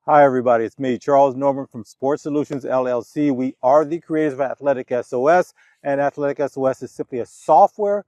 Hi, everybody. It's me, Charles Norman from Sports Solutions LLC. We are the creators of AthleticSOS, and AthleticSOS is simply a software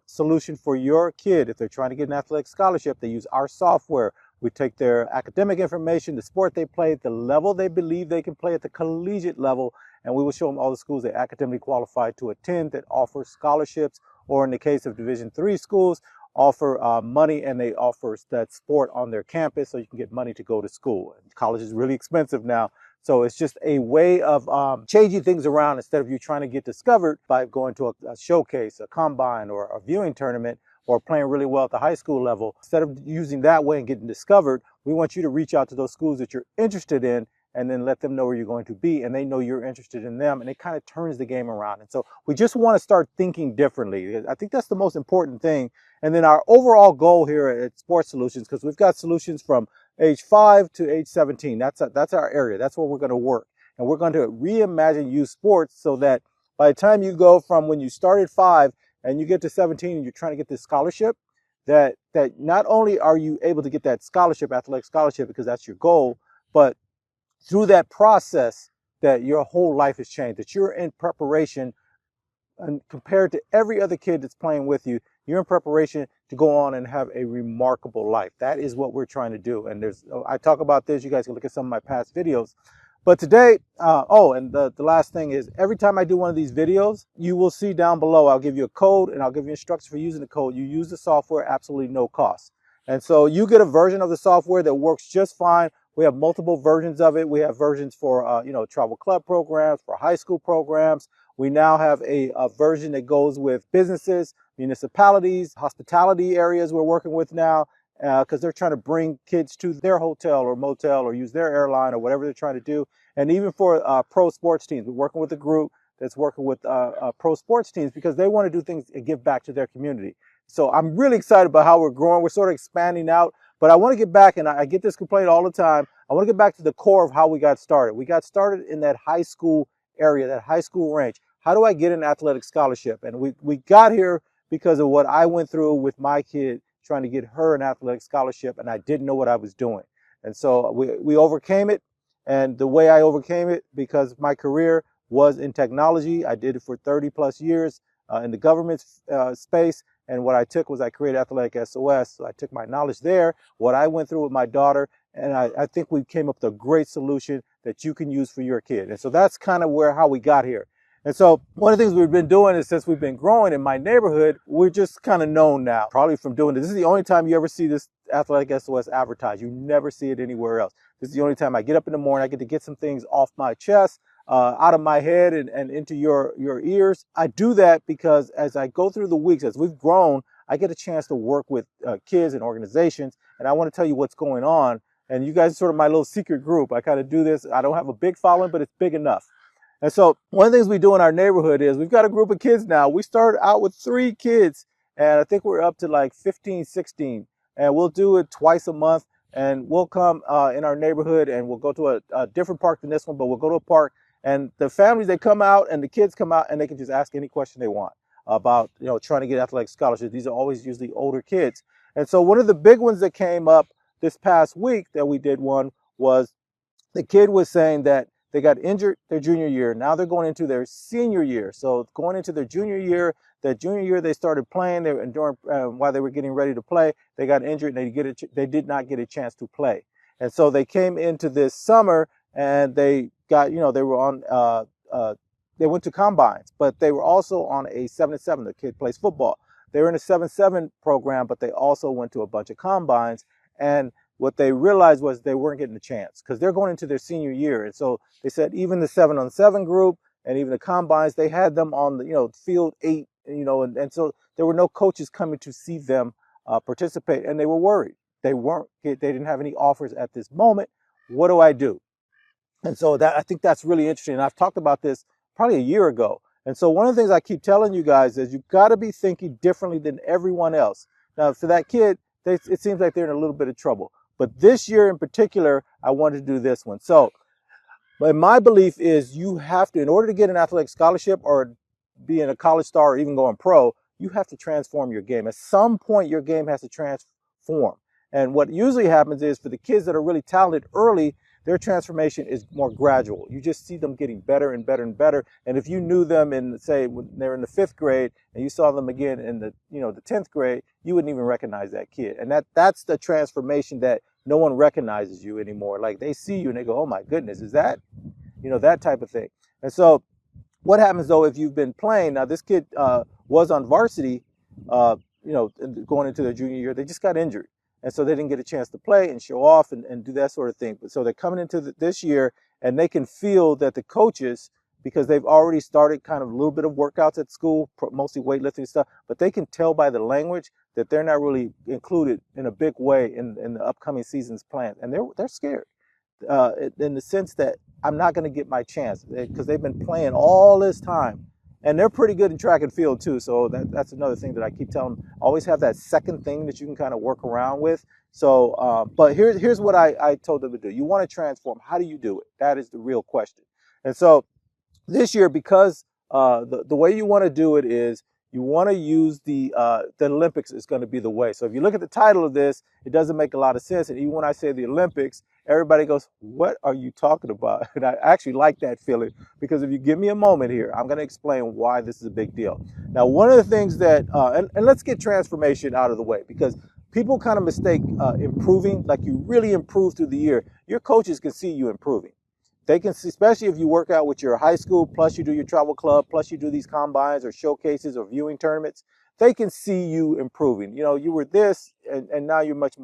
solution for your kid. If they're trying to get an athletic scholarship, they use our software. We take their academic information, the sport they play, the level they believe they can play at the collegiate level, and we will show them all the schools they're academically qualified to attend that offer scholarships, or in the case of Division III schools, offer money, and they offer that sport on their campus so you can get money to go to school. College is really expensive now. So it's just a way of changing things around instead of you trying to get discovered by going to a showcase, a combine, or a viewing tournament, or playing really well at the high school level. Instead of using that way and getting discovered, we want you to reach out to those schools that you're interested in and then let them know where you're going to be, and they know you're interested in them, and it kind of turns the game around. And so we just want to start thinking differently. I think that's the most important thing. And then our overall goal here at Sports Solutions, because we've got solutions from age 5 to age 17. That's our area. That's where we're going to work. And we're going to reimagine youth sports so that by the time you go from when you start at 5 and you get to 17 and you're trying to get this scholarship, that not only are you able to get that scholarship, athletic scholarship, because that's your goal, but through that process that your whole life has changed, that you're in preparation, and compared to every other kid that's playing with you, you're in preparation to go on and have a remarkable life. That is what we're trying to do. And I talk about this. You guys can look at some of my past videos. But today, and the last thing is, every time I do one of these videos, you will see down below, I'll give you a code and I'll give you instructions for using the code. You use the software, absolutely no cost. And so you get a version of the software that works just fine. We have multiple versions of it. We have versions for, travel club programs, for high school programs. We now have a version that goes with businesses, municipalities, hospitality areas we're working with now, because they're trying to bring kids to their hotel or motel or use their airline or whatever they're trying to do. And even for pro sports teams, we're working with a group that's working with pro sports teams because they want to do things and give back to their community. So I'm really excited about how we're growing. We're sort of expanding out, but I want to get back, and I get this complaint all the time. I want to get back to the core of how we got started. We got started in that high school area, that high school range. How do I get an athletic scholarship? And we got here because of what I went through with my kid trying to get her an athletic scholarship, and I didn't know what I was doing. And so we overcame it. And the way I overcame it, because my career was in technology, I did it for 30 plus years in the government space. And what I took was I created AthleticSOS. So I took my knowledge there, what I went through with my daughter, and I think we came up with a great solution that you can use for your kid. And so that's kind of how we got here. And so one of the things we've been doing is, since we've been growing in my neighborhood, we're just kind of known now, probably from doing this. This is the only time you ever see this AthleticSOS advertised. You never see it anywhere else. This is the only time I get up in the morning, I get to get some things off my chest, out of my head and into your ears. I do that because as I go through the weeks, as we've grown, I get a chance to work with kids and organizations, and I want to tell you what's going on. And you guys are sort of my little secret group. I kind of do this. I don't have a big following, but it's big enough. And so one of the things we do in our neighborhood is we've got a group of kids now. We started out with 3 kids, and I think we're up to like 15, 16. And we'll do it twice a month. And we'll come in our neighborhood, and we'll go to a different park than this one, but we'll go to a park. And the families, they come out, and the kids come out, and they can just ask any question they want about, trying to get athletic scholarships. These are always usually older kids. And so one of the big ones that came up this past week that we did one was the kid was saying that they got injured their junior year. Now they're going into their senior year. So going into their junior year, that junior year they started playing. And during while they were getting ready to play, they got injured and they did not get a chance to play. And so they came into this summer and they got, they were on, they went to combines, but they were also on a 7-7. The kid plays football. They were in a 7-7 program, but they also went to a bunch of combines. And what they realized was they weren't getting a chance because they're going into their senior year. And so they said even the 7-on-7 group and even the combines, they had them on the, field 8, and so there were no coaches coming to see them participate, and they were worried. They didn't have any offers at this moment. What do I do? And so I think that's really interesting. And I've talked about this probably a year ago. And so one of the things I keep telling you guys is you've got to be thinking differently than everyone else. Now, for that kid, it seems like they're in a little bit of trouble. But this year in particular, I wanted to do this one. So, but my belief is you have to, in order to get an athletic scholarship or be in a college star or even going pro, you have to transform your game. At some point, your game has to transform. And what usually happens is for the kids that are really talented early, their transformation is more gradual. You just see them getting better and better and better. And if you knew them in, say, when they're in the 5th grade and you saw them again in the, the 10th grade, you wouldn't even recognize that kid. And that's the transformation that no one recognizes you anymore. Like they see you and they go, oh my goodness, is that, that type of thing. And so what happens though if you've been playing? Now this kid was on varsity, going into their junior year. They just got injured, and so they didn't get a chance to play and show off and do that sort of thing. But so they're coming into this year, and they can feel that the coaches, because they've already started kind of a little bit of workouts at school, mostly weightlifting stuff, but they can tell by the language that they're not really included in a big way in the upcoming season's plans, and they're scared. In the sense that I'm not going to get my chance because they've been playing all this time, and they're pretty good in track and field too. So that's another thing that I keep telling them. Always have that second thing that you can kind of work around with. So, but here's what I told them to do. You want to transform. How do you do it? That is the real question. And so this year, because the way you want to do it is you want to use the Olympics is going to be the way. So if you look at the title of this, it doesn't make a lot of sense. And even when I say the Olympics, everybody goes, what are you talking about? And I actually like that feeling, because if you give me a moment here, I'm going to explain why this is a big deal. Now, one of the things that, and let's get transformation out of the way, because people kind of mistake improving, like you really improve through the year. Your coaches can see you improving. They can see, especially if you work out with your high school, plus you do your travel club, plus you do these combines or showcases or viewing tournaments, they can see you improving. You were this, and now you're much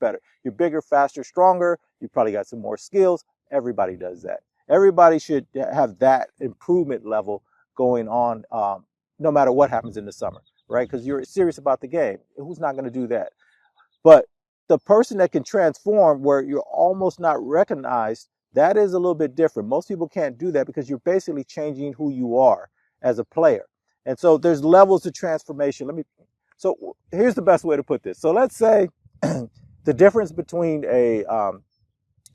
better. You're bigger, faster, stronger. You probably got some more skills. Everybody does that. Everybody should have that improvement level going on, no matter what happens in the summer, right? Because you're serious about the game. Who's not going to do that? But the person that can transform where you're almost not recognized, that is a little bit different. Most people can't do that because you're basically changing who you are as a player. And so there's levels of transformation. So here's the best way to put this. So let's say the difference between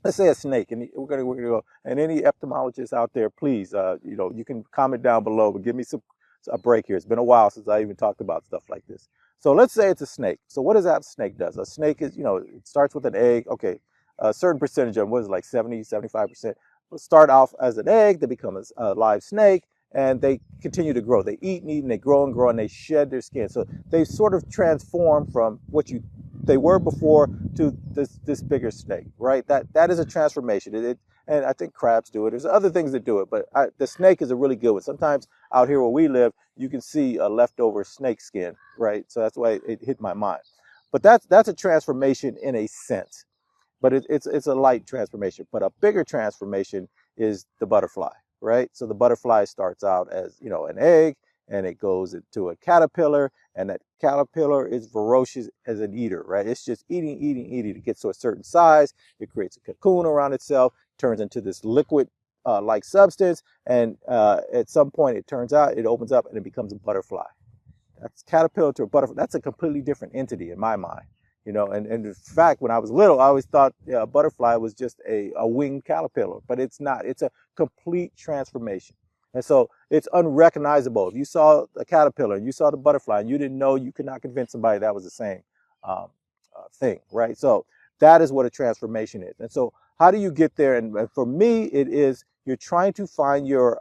let's say a snake, and we're gonna go, and any ophthalmologists out there, please, you can comment down below, but give me a break here. It's been a while since I even talked about stuff like this. So let's say it's a snake. So what does that snake does? A snake is, it starts with an egg. Okay. A certain percentage of them, what is it, like 70, 75%, will start off as an egg, they become a live snake, and they continue to grow. They eat and eat, and they grow and grow, and they shed their skin. So they sort of transform from what they were before to this bigger snake, right? That is a transformation. And I think crabs do it. There's other things that do it, but the snake is a really good one. Sometimes out here where we live, you can see a leftover snake skin, right? So that's why it hit my mind. But that's a transformation in a sense. But it's a light transformation. But a bigger transformation is the butterfly, right? So the butterfly starts out as, an egg, and it goes into a caterpillar, and that caterpillar is ferocious as an eater, right? It's just eating. It gets to a certain size. It creates a cocoon around itself, turns into this liquid like substance, and at some point it opens up and it becomes a butterfly. That's caterpillar to a butterfly. That's a completely different entity in my mind. And in fact, when I was little, I always thought a butterfly was just a winged caterpillar, but it's not. It's a complete transformation. And so it's unrecognizable. If you saw a caterpillar and you saw the butterfly and you didn't know, you could not convince somebody that was the same thing, right? So that is what a transformation is. And so how do you get there? And for me, it is you're trying to find your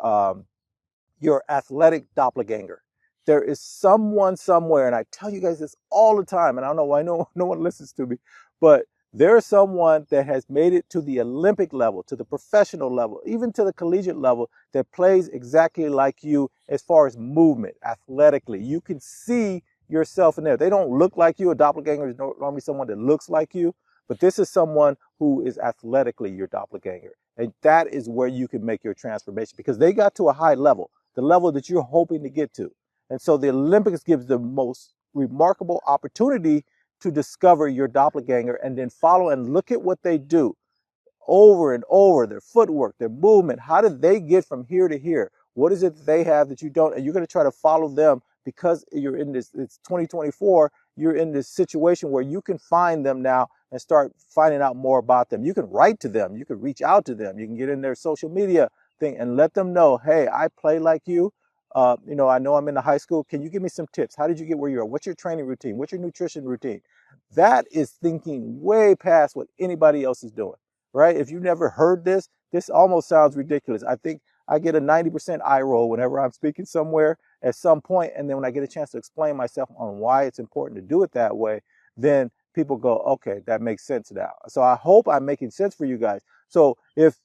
athletic doppelganger. There is someone somewhere, and I tell you guys this all the time, and I don't know why no one listens to me, but there is someone that has made it to the Olympic level, to the professional level, even to the collegiate level, that plays exactly like you as far as movement, athletically. You can see yourself in there. They don't look like you. A doppelganger is normally someone that looks like you, but this is someone who is athletically your doppelganger. And that is where you can make your transformation, because they got to a high level, the level that you're hoping to get to. And so the Olympics gives the most remarkable opportunity to discover your doppelganger and then follow and look at what they do over and over, their footwork, their movement. How did they get from here to here? What is it that they have that you don't? And you're going to try to follow them because you're in this, it's 2024, you're in this situation where you can find them now and start finding out more about them. You can write to them. You can reach out to them. You can get in their social media thing and let them know, hey, I play like you. I know I'm in the high school. Can you give me some tips? How did you get where you are? What's your training routine? What's your nutrition routine? That is thinking way past what anybody else is doing. right? If you've never heard this, this almost sounds ridiculous. I think I get a 90% eye roll whenever I'm speaking somewhere at some point, and then when I get a chance to explain myself on why it's important to do it that way, then people go, okay, that makes sense now. So I hope I'm making sense for you guys. So if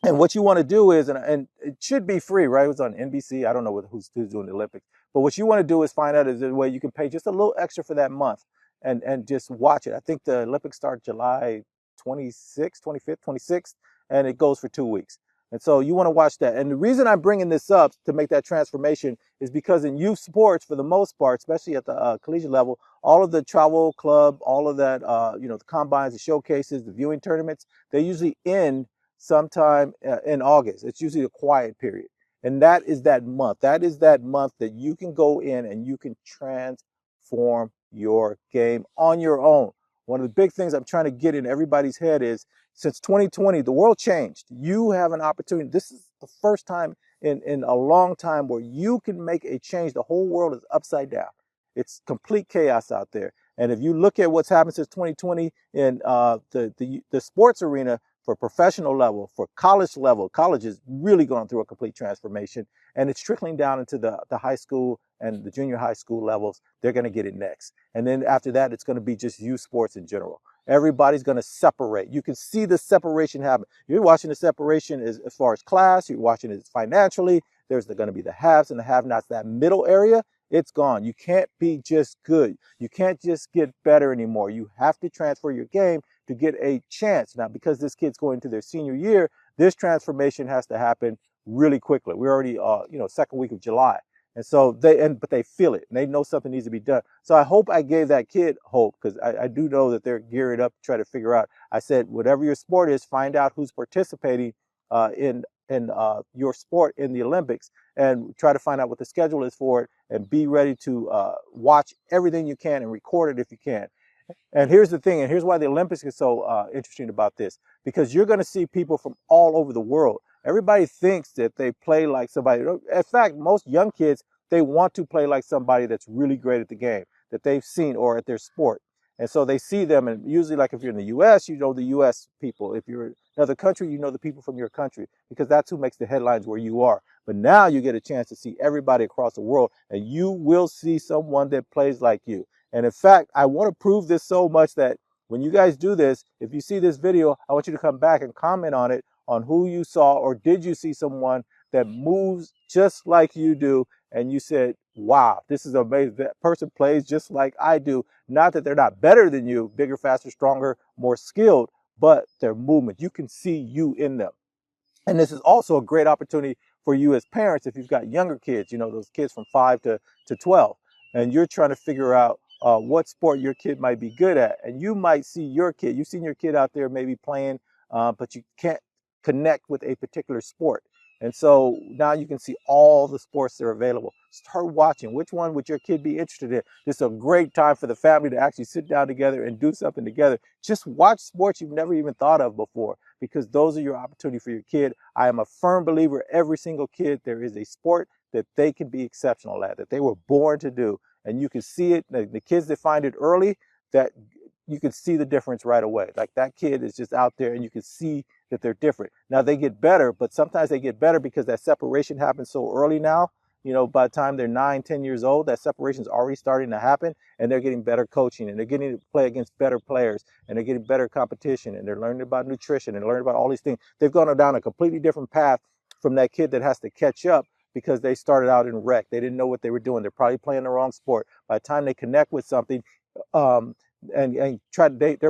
and what you want to do is, and it should be free, right? It was on NBC. I don't know who's doing the Olympics, but what you want to do is find out is there a way you can pay just a little extra for that month and just watch it. I think the Olympics start July 26th, 25th, 26th, and it goes for 2 weeks. And so you want to watch that. And the reason I'm bringing this up to make that transformation is because in youth sports, for the most part, especially at the collegiate level, all of the travel club, all of that, the combines, the showcases, the viewing tournaments, they usually end sometime in August. It's usually a quiet period. And that is that month. That is that month that you can go in and you can transform your game on your own. One of the big things I'm trying to get in everybody's head is since 2020, the world changed. You have an opportunity. This is the first time in a long time where you can make a change. The whole world is upside down. It's complete chaos out there. And if you look at what's happened since 2020 in the sports arena, for professional level, for college level, college is really going through a complete transformation, and it's trickling down into the high school and the junior high school levels. They're going to get it next. And then after that, it's going to be just youth sports in general. Everybody's going to separate. You can see the separation happen. You're watching the separation as far as class, you're watching it financially. There's going to be the haves and the have-nots. That middle area, it's gone. You can't be just good. You can't just get better anymore. You have to transfer your game to get a chance. Now, because this kid's going to their senior year, this transformation has to happen really quickly. We're already, second week of July. And so but they feel it and they know something needs to be done. So I hope I gave that kid hope, because I do know that they're gearing up to try to figure out. I said, whatever your sport is, find out who's participating in your sport in the Olympics and try to find out what the schedule is for it and be ready to watch everything you can and record it if you can. And here's the thing, and here's why the Olympics is so interesting about this, because you're going to see people from all over the world. Everybody thinks that they play like somebody. In fact, most young kids, they want to play like somebody that's really great at the game that they've seen or at their sport. And so they see them, and usually, like if you're in the U.S., you know the U.S. people. If you're in another country, you know the people from your country, because that's who makes the headlines where you are. But now you get a chance to see everybody across the world, and you will see someone that plays like you. And in fact, I want to prove this so much that when you guys do this, if you see this video, I want you to come back and comment on it, on who you saw, or did you see someone that moves just like you do, and you said, wow, this is amazing. That person plays just like I do. Not that they're not better than you, bigger, faster, stronger, more skilled, but their movement. You can see you in them. And this is also a great opportunity for you as parents if you've got younger kids, those kids from 5 to 12, and you're trying to figure out what sport your kid might be good at. And you might see you've seen your kid out there maybe playing, but you can't connect with a particular sport. And so now you can see all the sports that are available. Start watching. Which one would your kid be interested in? This is a great time for the family to actually sit down together and do something together. Just watch sports you've never even thought of before, because those are your opportunity for your kid. I am a firm believer every single kid, there is a sport that they can be exceptional at, that they were born to do. And you can see it. The kids that find it early, that you can see the difference right away. Like that kid is just out there and you can see that they're different. Now they get better, but sometimes they get better because that separation happens so early now. By the time they're 9, 10 years old, that separation is already starting to happen, and they're getting better coaching, and they're getting to play against better players, and they're getting better competition, and they're learning about nutrition and learning about all these things. They've gone down a completely different path from that kid that has to catch up because they started out in rec. They didn't know what they were doing. They're probably playing the wrong sport. By the time they connect with something, they're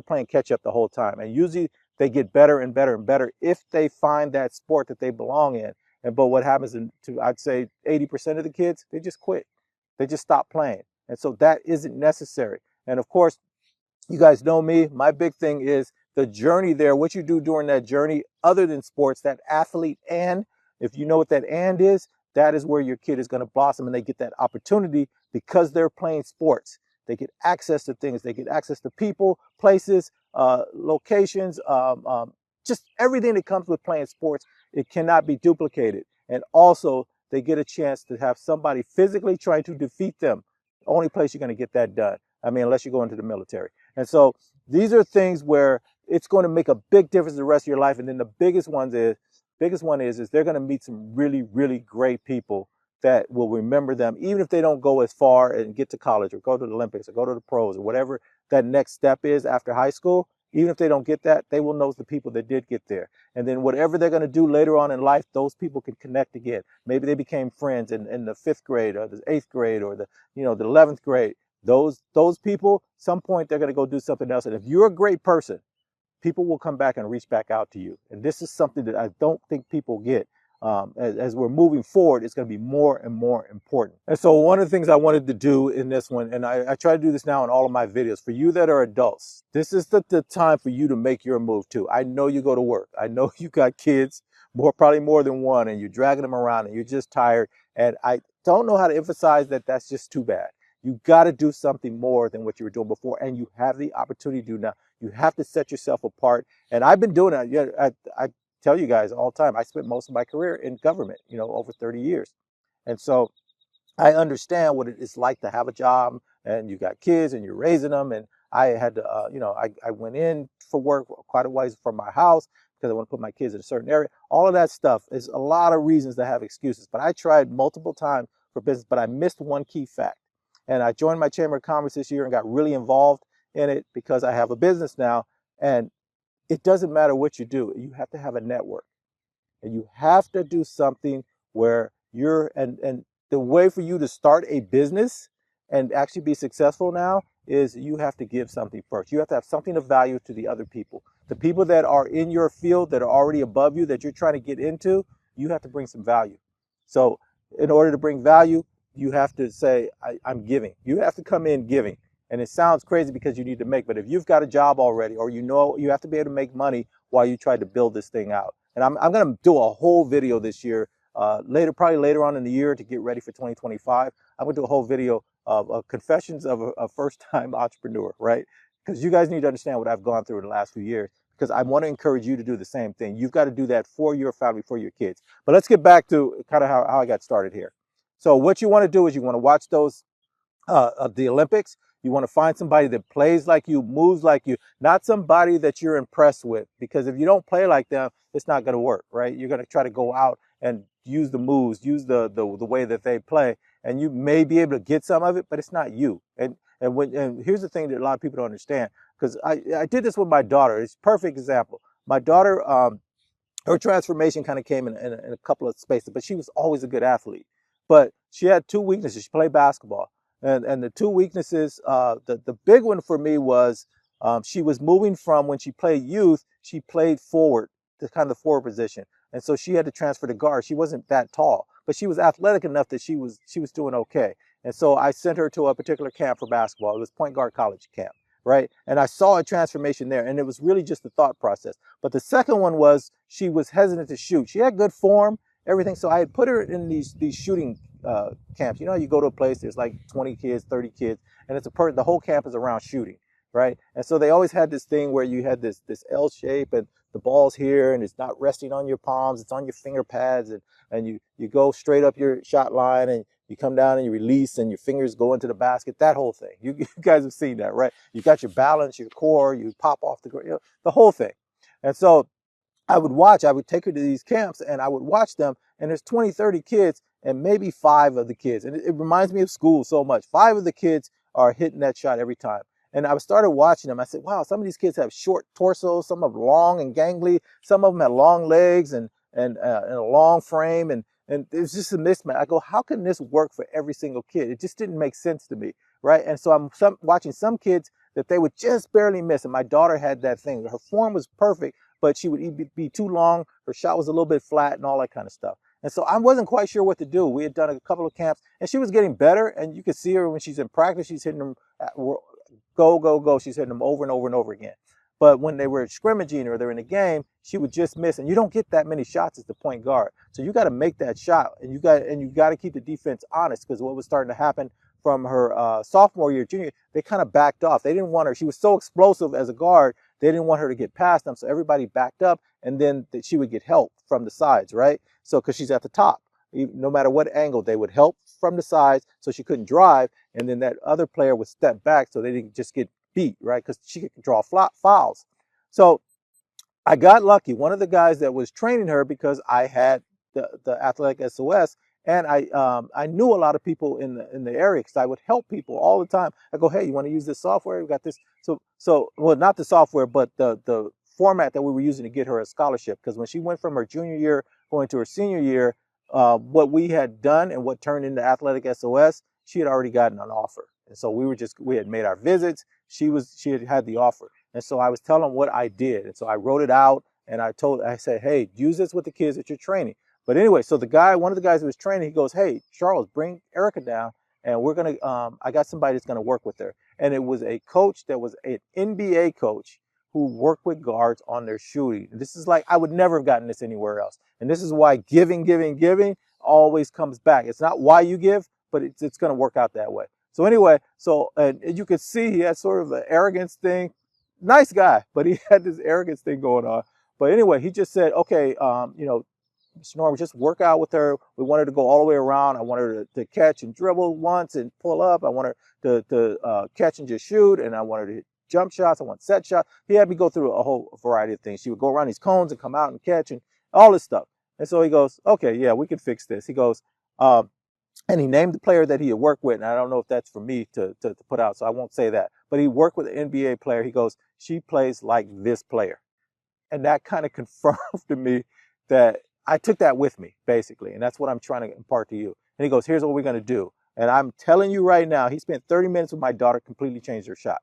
playing catch up the whole time. And usually they get better and better and better if they find that sport that they belong in. But what happens to, I'd say, 80% of the kids, they just quit. They just stop playing. And so that isn't necessary. And of course, you guys know me. My big thing is the journey there, what you do during that journey, other than sports, that athlete. And if you know what that and is, that is where your kid is going to blossom, and they get that opportunity because they're playing sports. They get access to things. They get access to people, places, locations, just everything that comes with playing sports. It cannot be duplicated. And also, they get a chance to have somebody physically trying to defeat them. The only place you're going to get that done. I mean, unless you go into the military. And so these are things where it's going to make a big difference in the rest of your life. And then the biggest one is they're going to meet some really, really great people that will remember them, even if they don't go as far and get to college or go to the Olympics or go to the pros or whatever that next step is after high school. Even if they don't get that, they will know the people that did get there. And then whatever they're going to do later on in life, those people can connect again. Maybe they became friends in the 5th grade or the 8th grade or the 11th grade. Those people, some point they're going to go do something else. And if you're a great person, people will come back and reach back out to you. And this is something that I don't think people get. As we're moving forward, it's going to be more and more important. And so one of the things I wanted to do in this one, and I try to do this now in all of my videos, for you that are adults, this is the time for you to make your move too. I know you go to work. I know you got kids, probably more than one, and you're dragging them around and you're just tired. And I don't know how to emphasize that that's just too bad. You got to do something more than what you were doing before, and you have the opportunity to do now. You have to set yourself apart. And I've been doing it. Yeah, I tell you guys all the time, I spent most of my career in government, over 30 years. And so I understand what it is like to have a job and you got kids and you're raising them. And I had to, I went in for work quite a ways from my house because I want to put my kids in a certain area. All of that stuff is a lot of reasons to have excuses. But I tried multiple times for business, but I missed one key fact. And I joined my Chamber of Commerce this year and got really involved in it because I have a business now. And it doesn't matter what you do. You have to have a network. And you have to do something where and the way for you to start a business and actually be successful now is you have to give something first. You have to have something of value to the other people. The people that are in your field that are already above you that you're trying to get into, you have to bring some value. So in order to bring value, you have to say, I'm giving. You have to come in giving. And it sounds crazy because you need to make, but if you've got a job already, or you have to be able to make money while you try to build this thing out. And I'm going to do a whole video this year, probably later on in the year to get ready for 2025. I'm going to do a whole video of confessions of a first-time entrepreneur, right? Because you guys need to understand what I've gone through in the last few years, because I want to encourage you to do the same thing. You've got to do that for your family, for your kids. But let's get back to kind of how I got started here. So what you want to do is you want to watch those of the Olympics. You want to find somebody that plays like you, moves like you, not somebody that you're impressed with. Because if you don't play like them, it's not going to work, right? You're going to try to go out and use the moves, use the way that they play, and you may be able to get some of it, but it's not you. And here's the thing that a lot of people don't understand, because I did this with my daughter. It's a perfect example. My daughter, her transformation kind of came in a couple of spaces, but she was always a good athlete. But she had two weaknesses. She played basketball. And the two weaknesses, the big one for me was she was moving from, when she played youth, she played forward, the kind of forward position. And so she had to transfer to guard. She wasn't that tall, but she was athletic enough that she was doing okay. And so I sent her to a particular camp for basketball. It was Point Guard College camp, right? And I saw a transformation there, and it was really just the thought process. But the second one was she was hesitant to shoot. She had good form, everything. So I had put her in these shooting camps. You know, you go to a place, there's like 20 kids, 30 kids, and it's the whole camp is around shooting, right? And so they always had this thing where you had this L shape, and the ball's here, and it's not resting on your palms, it's on your finger pads, and you go straight up your shot line, and you come down and you release, and your fingers go into the basket, that whole thing. You guys have seen that, right? You got your balance, your core, you pop off the ground, the whole thing. And so I would take her to these camps and I would watch them, and there's 20, 30 kids, and maybe 5 of the kids, and it reminds me of school so much. 5 of the kids are hitting that shot every time. And I started watching them. I said, wow, some of these kids have short torsos, some of them long and gangly, some of them have long legs and a long frame, and it's just a mismatch. I go, how can this work for every single kid? It just didn't make sense to me, right? And so I'm watching some kids that they would just barely miss, and my daughter had that thing. Her form was perfect, but she would be too long. Her shot was a little bit flat and all that kind of stuff. And so I wasn't quite sure what to do. We had done a couple of camps, and she was getting better, and you could see her when she's in practice. She's hitting them go, go, go. She's hitting them over and over and over again. But when they were scrimmaging or they're in a game, she would just miss. And you don't get that many shots as the point guard. So you got to make that shot, and you got to keep the defense honest, because what was starting to happen from her sophomore year, junior, they kind of backed off. They didn't want her. She was so explosive as a guard. They didn't want her to get past them. So everybody backed up, and then she would get help from the sides, right? So because she's at the top, no matter what angle, they would help from the sides so she couldn't drive. And then that other player would step back so they didn't just get beat, right? Because she could draw fouls. So I got lucky. One of the guys that was training her, because I had the Athletic SOS, and I knew a lot of people in the area because I would help people all the time. I go, hey, you want to use this software? We got this. So well, not the software, but the format that we were using to get her a scholarship. Because when she went from her junior year going to her senior year, what we had done and what turned into Athletic SOS, she had already gotten an offer, and so we had made our visits. She had the offer. And so I was telling them what I did. And so I wrote it out, and I said, hey, use this with the kids that you're training. But anyway, so one of the guys who was training, he goes, hey, Charles, bring Erica down, and I got somebody that's going to work with her. And it was a coach that was an NBA coach who worked with guards on their shooting. And this is like, I would never have gotten this anywhere else. And this is why giving always comes back. It's not why you give, but it's going to work out that way. So anyway, and you could see he had sort of an arrogance thing. Nice guy, but he had this arrogance thing going on. But anyway, he just said, okay, Mr. Norman, just work out with her. We want her to go all the way around. I want her to catch and dribble once and pull up. I want her to catch and just shoot. And I want her to hit jump shots. I want set shots. He had me go through a whole variety of things. She would go around these cones and come out and catch and all this stuff. And so he goes, okay, yeah, we can fix this. He goes, and he named the player that he had worked with. And I don't know if that's for me to put out, so I won't say that. But he worked with an NBA player. He goes, she plays like this player. And that kind of confirmed to me that I took that with me, basically. And that's what I'm trying to impart to you. And he goes, here's what we're going to do. And I'm telling you right now, he spent 30 minutes with my daughter, completely changed her shot.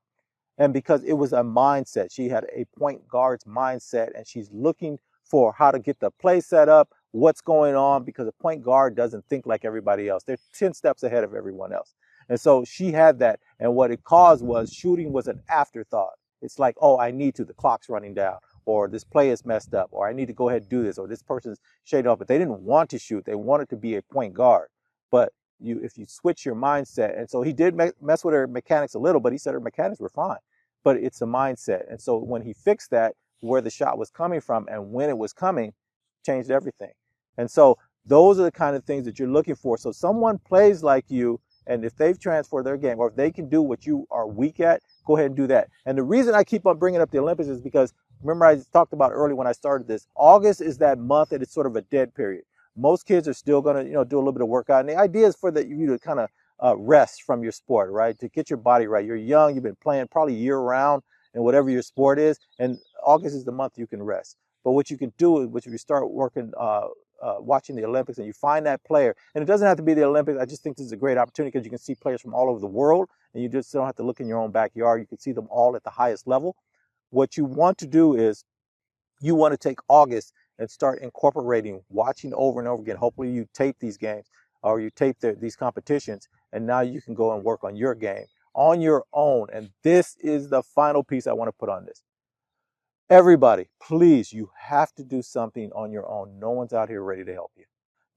And because it was a mindset, she had a point guard's mindset, and she's looking for how to get the play set up, what's going on, because a point guard doesn't think like everybody else. They're 10 steps ahead of everyone else. And so she had that. And what it caused was shooting was an afterthought. It's like, oh, I need to, the clock's running down, or this play is messed up, or I need to go ahead and do this, or this person's shaded off. But they didn't want to shoot. They wanted to be a point guard. But if you switch your mindset, and so he did mess with her mechanics a little, but he said her mechanics were fine. But it's a mindset. And so when he fixed that, where the shot was coming from and when it was coming, changed everything. And so those are the kind of things that you're looking for. So someone plays like you, and if they've transferred their game, or if they can do what you are weak at, go ahead and do that. And the reason I keep on bringing up the Olympics is because, remember I talked about earlier when I started this, August is that month that it's sort of a dead period. Most kids are still going to, do a little bit of workout. And the idea is for you to kind of rest from your sport, right? To get your body right. You're young, you've been playing probably year round in whatever your sport is. And August is the month you can rest. But what you can do is, if you start working, watching the Olympics, and you find that player, and it doesn't have to be the Olympics. I just think this is a great opportunity because you can see players from all over the world, and you just don't have to look in your own backyard. You can see them all at the highest level. What you want to do is you want to take August and start incorporating, watching over and over again. Hopefully you tape these games, or you tape these competitions, and now you can go and work on your game on your own. And this is the final piece I want to put on this. Everybody, please, you have to do something on your own. No one's out here ready to help you.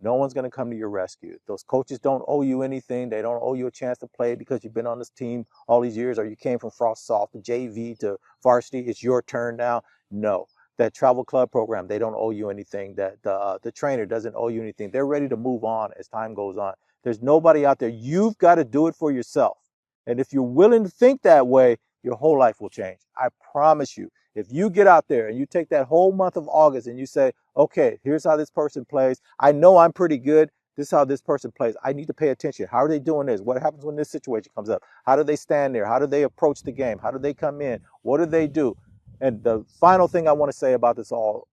No one's going to come to your rescue. Those coaches don't owe you anything. They don't owe you a chance to play because you've been on this team all these years, or you came from Frost Soft to JV to varsity. It's your turn now. No. That travel club program, they don't owe you anything. That the trainer doesn't owe you anything. They're ready to move on as time goes on. There's nobody out there. You've got to do it for yourself. And if you're willing to think that way, your whole life will change. I promise you. If you get out there and you take that whole month of August and you say, okay, here's how this person plays. I know I'm pretty good. This is how this person plays. I need to pay attention. How are they doing this? What happens when this situation comes up? How do they stand there? How do they approach the game? How do they come in? What do they do? And the final thing I want to say about this all,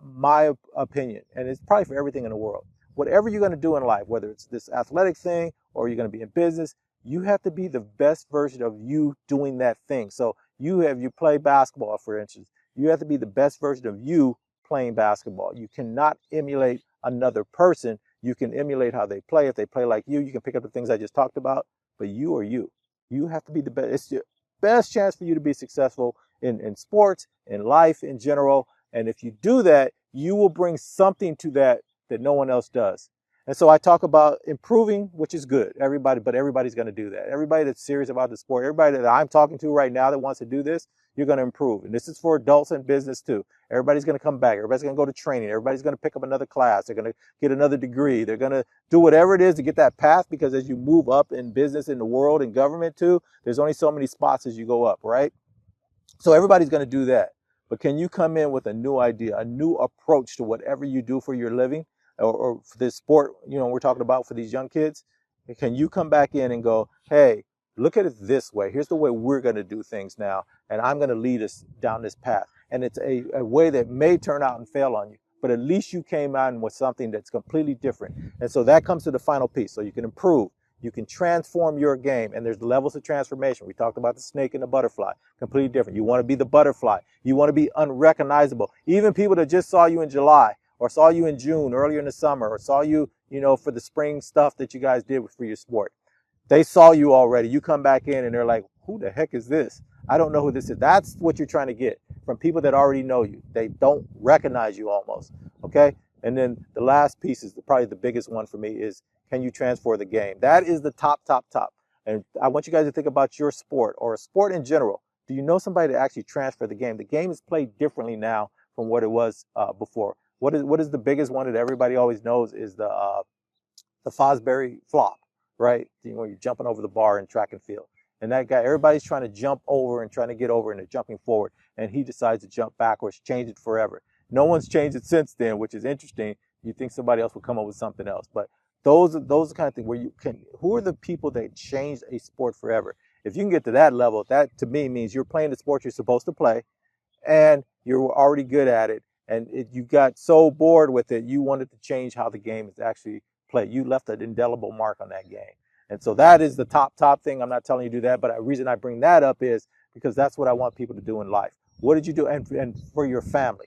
my opinion, and it's probably for everything in the world, whatever you're going to do in life, whether it's this athletic thing or you're going to be in business, you have to be the best version of you doing that thing. So you play basketball, for instance, you have to be the best version of you playing basketball. You cannot emulate another person. You can emulate how they play. If they play like you can pick up the things I just talked about, but you are you. You have to be the best. It's your best chance for you to be successful in sports, in life in general. And if you do that, you will bring something to that no one else does. And so I talk about improving, which is good. But everybody's going to do that. Everybody that's serious about the sport, everybody that I'm talking to right now that wants to do this, you're going to improve. And this is for adults and business too. Everybody's going to come back. Everybody's going to go to training. Everybody's going to pick up another class. They're going to get another degree. They're going to do whatever it is to get that path, because as you move up in business, in the world, in government too, there's only so many spots as you go up, right? So everybody's going to do that. but can you come in with a new idea, a new approach to whatever you do for your living, or for this sport, we're talking about for these young kids? Can you come back in and go, hey, look at it this way. Here's the way we're going to do things now, and I'm going to lead us down this path. And it's a way that may turn out and fail on you, but at least you came out with something that's completely different. And so that comes to the final piece. So you can improve, you can transform your game, and there's levels of transformation. We talked about the snake and the butterfly, completely different. You want to be the butterfly. You want to be unrecognizable. Even people that just saw you in July or saw you in June, earlier in the summer, or saw you, for the spring stuff that you guys did for your sport. They saw you already. You come back in and they're like, who the heck is this? I don't know who this is. That's what you're trying to get from people that already know you. They don't recognize you almost. Okay. And then the last piece is probably the biggest one for me is, can you transfer the game? That is the top, top, top. And I want you guys to think about your sport or a sport in general. Do you know somebody to actually transfer the game? The game is played differently now from what it was before. What is the biggest one that everybody always knows is the Fosbury flop, right? You're jumping over the bar in track and field. And that guy, everybody's trying to jump over and trying to get over and they're jumping forward. And he decides to jump backwards, change it forever. No one's changed it since then, which is interesting. You think somebody else will come up with something else. But those are the kind of things where who are the people that changed a sport forever? If you can get to that level, that to me means you're playing the sport you're supposed to play and you're already good at it. And you got so bored with it, you wanted to change how the game is actually played. You left an indelible mark on that game. And so that is the top thing. I'm not telling you to do that, but the reason I bring that up is because that's what I want people to do in life. What did you do? And for your family,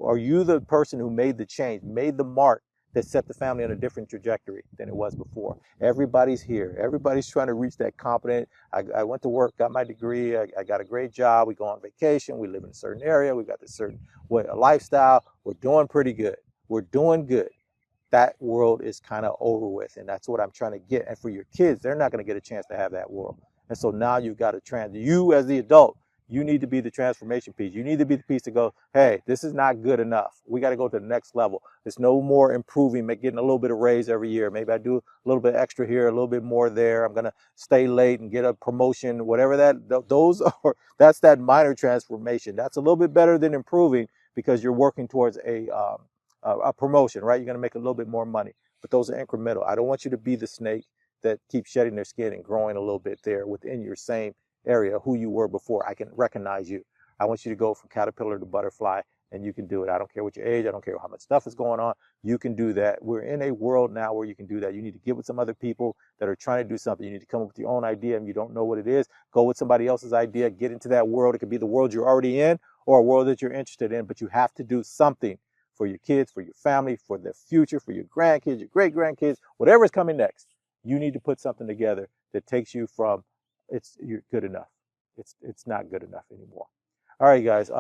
are you the person who made the change, made the mark that set the family on a different trajectory than it was before? Everybody's here. Everybody's trying to reach that competent. I went to work, got my degree. I got a great job. We go on vacation. We live in a certain area. We got this certain way, a lifestyle. We're doing pretty good. We're doing good. That world is kind of over with, and that's what I'm trying to get. And for your kids, they're not going to get a chance to have that world. And so now you've got to you as the adult, you need to be the transformation piece. You need to be the piece to go, hey, this is not good enough. We got to go to the next level. There's no more improving, getting a little bit of raise every year. Maybe I do a little bit extra here, a little bit more there. I'm going to stay late and get a promotion, whatever that's that minor transformation. That's a little bit better than improving because you're working towards a promotion, right? You're going to make a little bit more money, but those are incremental. I don't want you to be the snake that keeps shedding their skin and growing a little bit there within your same area, who you were before. I can recognize you. I want you to go from caterpillar to butterfly, and you can do it. I don't care what your age. I don't care how much stuff is going on. You can do that. We're in a world now where you can do that. You need to get with some other people that are trying to do something. You need to come up with your own idea, and you don't know what it is. Go with somebody else's idea. Get into that world. It could be the world you're already in or a world that you're interested in, but you have to do something for your kids, for your family, for the future, for your grandkids, your great-grandkids, whatever is coming next. You need to put something together that takes you from you're good enough. It's not good enough anymore. All right, guys.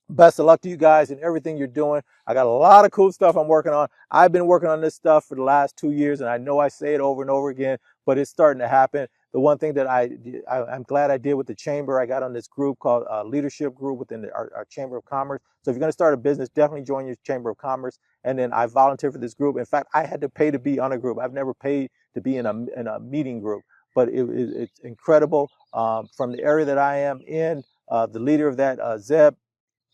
Best of luck to you guys and everything you're doing. I got a lot of cool stuff I'm working on. I've been working on this stuff for the last 2 years, and I know I say it over and over again, but it's starting to happen. The one thing that I'm glad I did with the chamber, I got on this group called Leadership Group within our Chamber of Commerce. So if you're going to start a business, definitely join your Chamber of Commerce. And then I volunteered for this group. In fact, I had to pay to be on a group. I've never paid to be in a meeting group, but it's incredible. From the area that I am in, the leader of that, Zeb,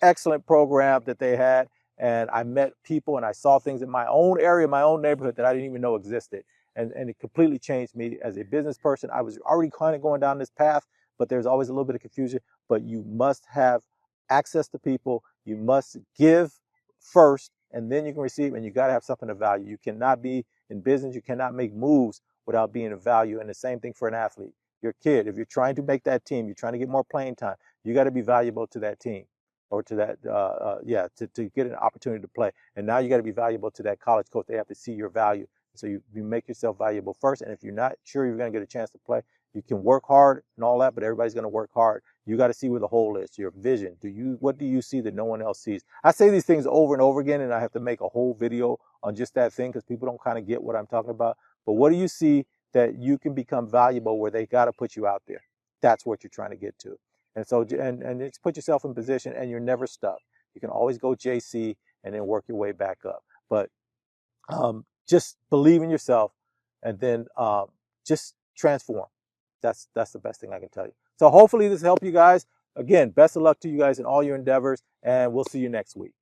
excellent program that they had. And I met people and I saw things in my own area, my own neighborhood that I didn't even know existed. And it completely changed me as a business person. I was already kind of going down this path, but there's always a little bit of confusion. But you must have access to people. You must give first, and then you can receive, and you got to have something of value. You cannot be in business. You cannot make moves without being of value. And the same thing for an athlete. Your kid, if you're trying to make that team, you're trying to get more playing time, you got to be valuable to that team. Or to that, to get an opportunity to play. And now you got to be valuable to that college coach. They have to see your value. So you make yourself valuable first. And if you're not sure you're going to get a chance to play, you can work hard and all that, but everybody's going to work hard. You got to see where the hole is, your vision. What do you see that no one else sees? I say these things over and over again, and I have to make a whole video on just that thing because people don't kind of get what I'm talking about. But what do you see that you can become valuable where they got to put you out there? That's what you're trying to get to. And so, and it's put yourself in position, and you're never stuck. You can always go JC and then work your way back up. But just believe in yourself, and then just transform. That's the best thing I can tell you. So hopefully this helped you guys. Again, best of luck to you guys in all your endeavors, and we'll see you next week.